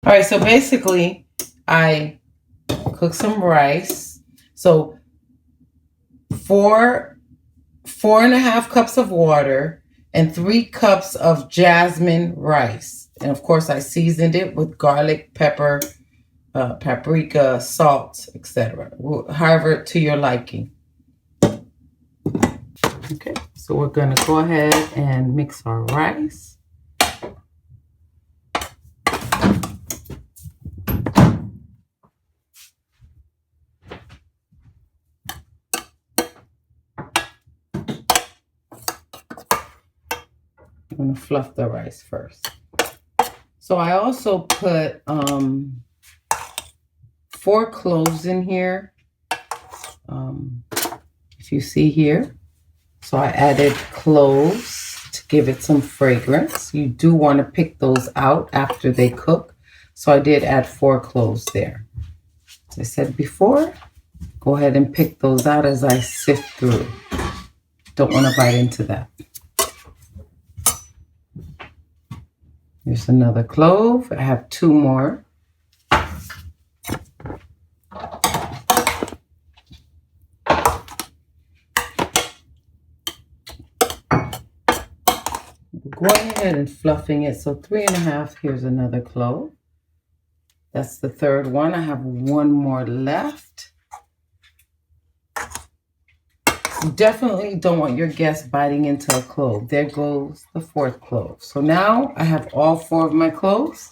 All right, so basically I cook some rice. So 4.5 cups of water and 3 cups of jasmine rice. And of course I seasoned it with garlic, pepper, paprika, salt, etc. However to your liking. Okay, so we're gonna go ahead and mix our rice. I'm gonna fluff the rice first. So I also put 4 cloves in here. If you see here. So I added cloves to give it some fragrance. You do want to pick those out after they cook. So I did add 4 cloves there. As I said before, go ahead and pick those out as I sift through. Don't want to bite into that. Here's another clove. I have 2 more. Going ahead and fluffing it. So 3.5. Here's another clove. That's the 3rd one. I have 1 more left. You definitely don't want your guest biting into a clove. There goes the 4th clove. So now I have all 4 of my cloves.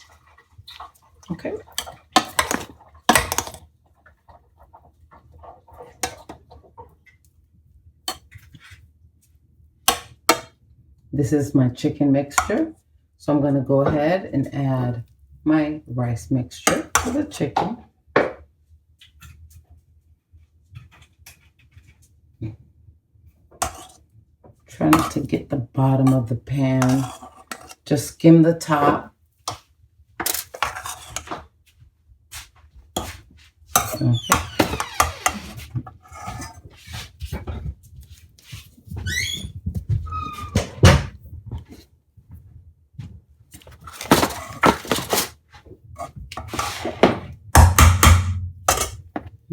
Okay. This is my chicken mixture. So I'm going to go ahead and add my rice mixture to the chicken. Try not to get the bottom of the pan. Just skim the top. Okay.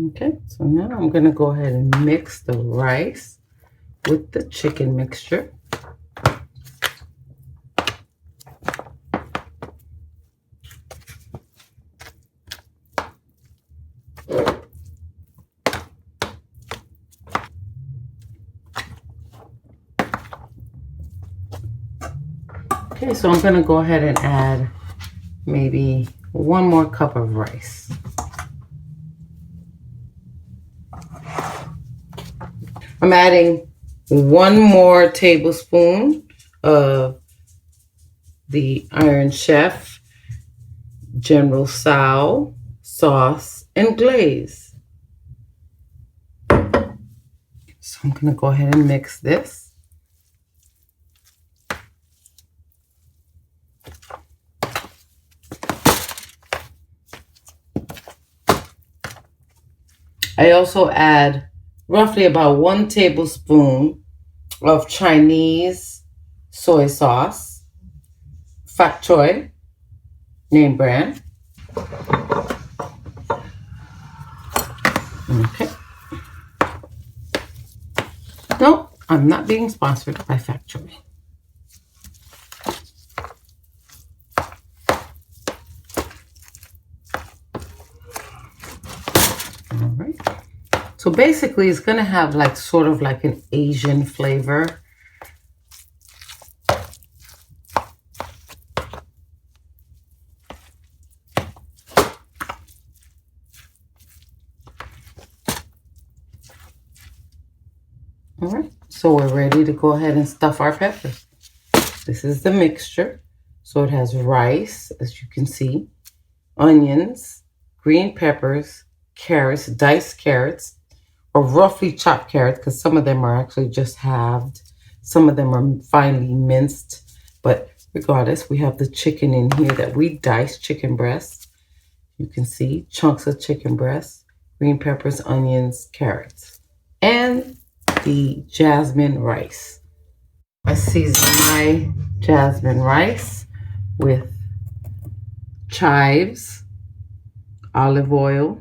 Okay, so now I'm going to go ahead and mix the rice with the chicken mixture. Okay, so I'm going to go ahead and add maybe 1 more cup of rice. I'm adding 1 more tablespoon of the Iron Chef General Tso sauce and glaze. So I'm going to go ahead and mix this. I also add roughly about 1 tablespoon of Chinese soy sauce, Fat Choy, name brand. Okay. No, I'm not being sponsored by Fat Choy. All right. So basically it's going to have like sort of like an Asian flavor. All right, so we're ready to go ahead and stuff our peppers. This is the mixture. So it has rice, as you can see, onions, green peppers, carrots, diced carrots, or roughly chopped carrots, because some of them are actually just halved. Some of them are finely minced. But regardless, we have the chicken in here that we diced, chicken breasts. You can see chunks of chicken breasts, green peppers, onions, carrots, and the jasmine rice. I season my jasmine rice with chives, olive oil,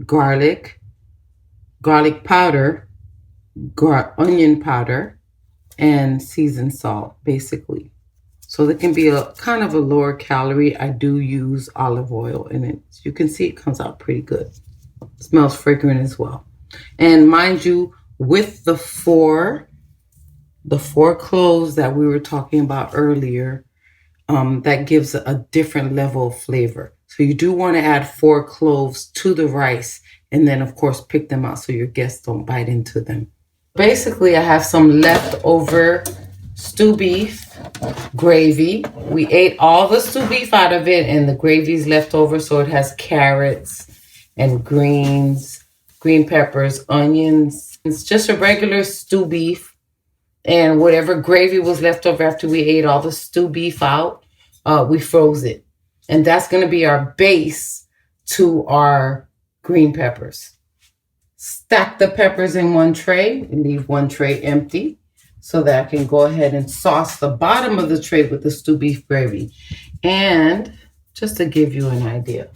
garlic powder, onion powder, and seasoned salt, basically. So there can be a kind of a lower calorie. I do use olive oil in it. As you can see, it comes out pretty good. It smells fragrant as well. And mind you, with the four cloves that we were talking about earlier, that gives a different level of flavor. So you do want to add 4 cloves to the rice, and then of course pick them out so your guests don't bite into them. Basically, I have some leftover stew beef gravy. We ate all the stew beef out of it, and the gravy's left over, so it has carrots and greens, green peppers, onions. It's just a regular stew beef. And whatever gravy was left over after we ate all the stew beef out, we froze it. And that's going to be our base to our green peppers. Stack the peppers in one tray and leave one tray empty so that I can go ahead and sauce the bottom of the tray with the stew beef gravy. And just to give you an idea,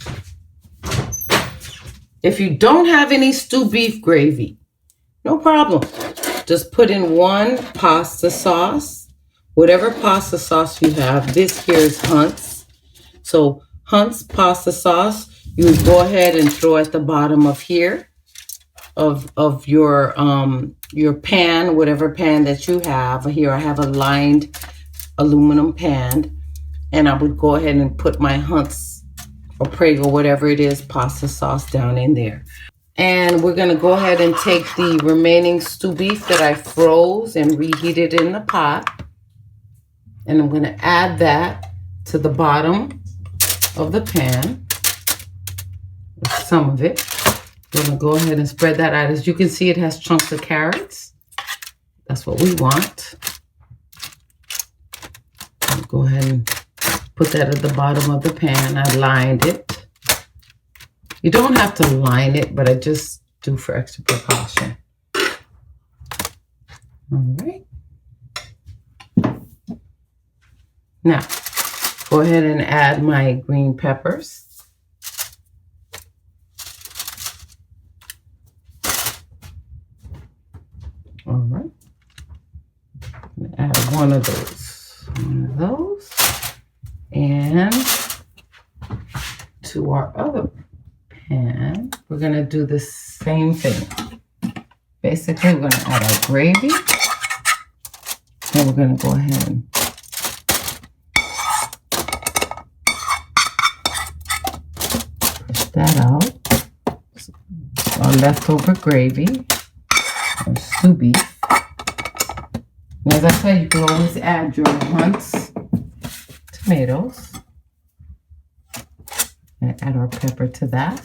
if you don't have any stew beef gravy, no problem. Just put in 1 pasta sauce, whatever pasta sauce you have. This here is Hunt's. So Hunt's pasta sauce, you would go ahead and throw at the bottom of here, of your pan, whatever pan that you have. Here I have a lined aluminum pan, and I would go ahead and put my Hunt's or Prego, whatever it is, pasta sauce down in there. And we're going to go ahead and take the remaining stew beef that I froze and reheated in the pot. And I'm going to add that to the bottom of the pan. Some of it. We're going to go ahead and spread that out. As you can see, it has chunks of carrots. That's what we want. I'll go ahead and put that at the bottom of the pan. I lined it. You don't have to line it, but I just do for extra precaution. All right. Now, go ahead and add my green peppers. All right. I'm gonna add one of those. And to our other pan, we're going to do the same thing. Basically, we're going to add our gravy. And we're going to go ahead and push that out. Our leftover gravy, or stew beef. And as I said, you can always add your Hunt's tomatoes. And add our pepper to that.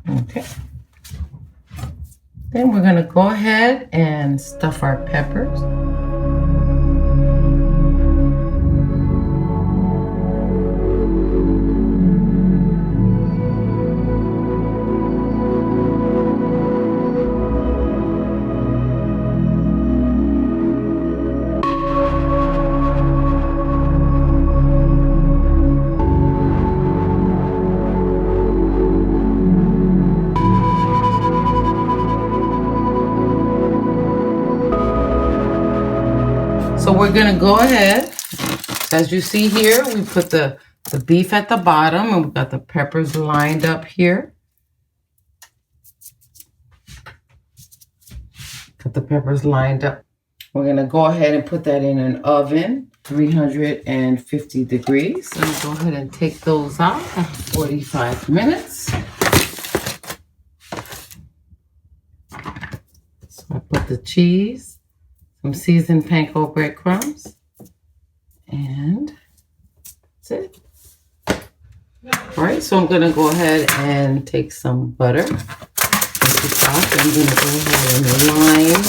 Okay. Then we're going to go ahead and stuff our peppers. So we're going to go ahead, as you see here, we put the beef at the bottom and we've got the peppers lined up here. Got the peppers lined up. We're going to go ahead and put that in an oven, 350 degrees. So go ahead and take those out after 45 minutes. So I put the cheese, some seasoned panko breadcrumbs, and that's it. All right, so I'm going to go ahead and take some butter. I'm going to go ahead and line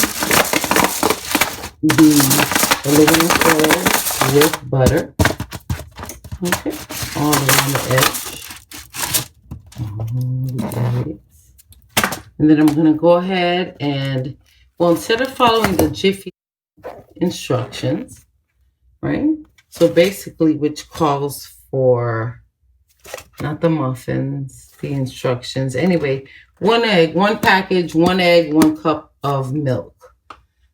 the aluminum foil with butter. Okay, all around the edge. And then I'm going to go ahead and, well, instead of following the Jiffy, instructions, right? So basically, which calls for not the muffins, the instructions. Anyway, 1 egg, 1 package, 1 egg, 1 cup of milk.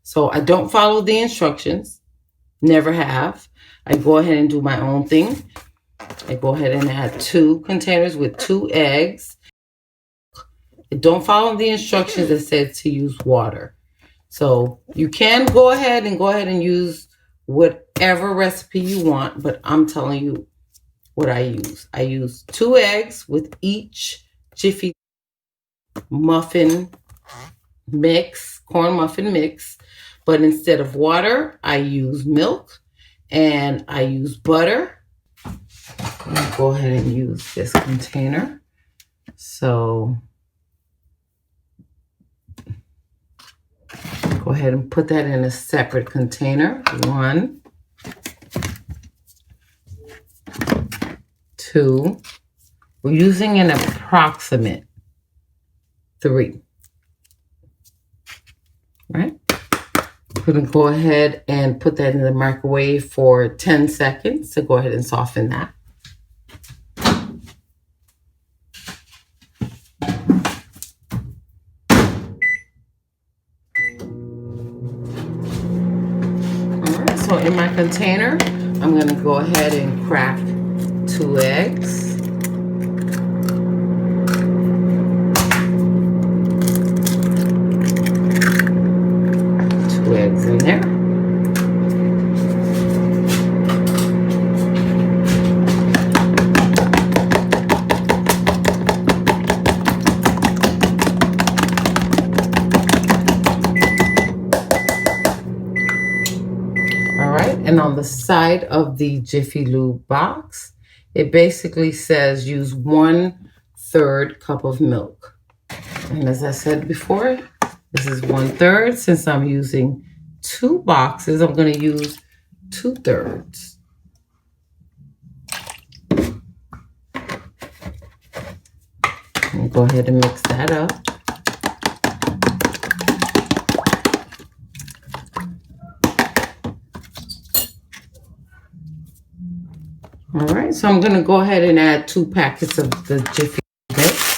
So I don't follow the instructions, never have. I go ahead and do my own thing. I go ahead and add 2 containers with 2 eggs. I don't follow the instructions that said to use water. So you can go ahead and use whatever recipe you want, but I'm telling you what I use. I use 2 eggs with each Jiffy muffin mix, corn muffin mix, but instead of water, I use milk and I use butter. I'm gonna go ahead and use this container. So go ahead and put that in a separate container. 1, 2. We're using an approximate 3. Right? We're going to go ahead and put that in the microwave for 10 seconds to go ahead and soften that. All right, so in my container, I'm going to go ahead and crack 2 eggs. 2 eggs in there. And on the side of the Jiffy Lube box, it basically says use 1/3 cup of milk. And as I said before, this is 1/3. Since I'm using 2 boxes, I'm going to use 2/3. And go ahead and mix that up. All right, so I'm going to go ahead and add 2 packets of the Jiffy mix.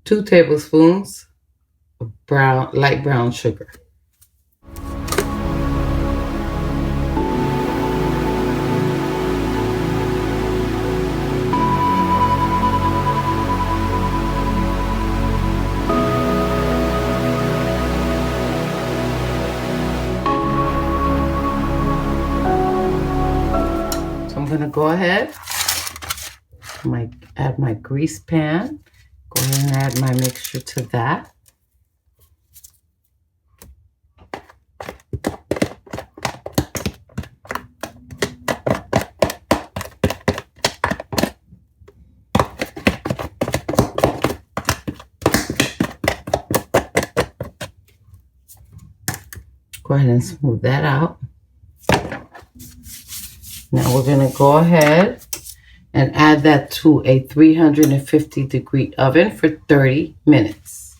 Two tablespoons of light brown sugar. So I'm going to go ahead, add my grease pan. Go ahead and add my mixture to that. Go ahead and smooth that out. Now we're going to go ahead and add that to a 350-degree oven for 30 minutes.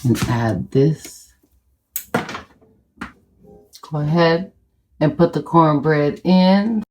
and add this. Go ahead and put the cornbread in.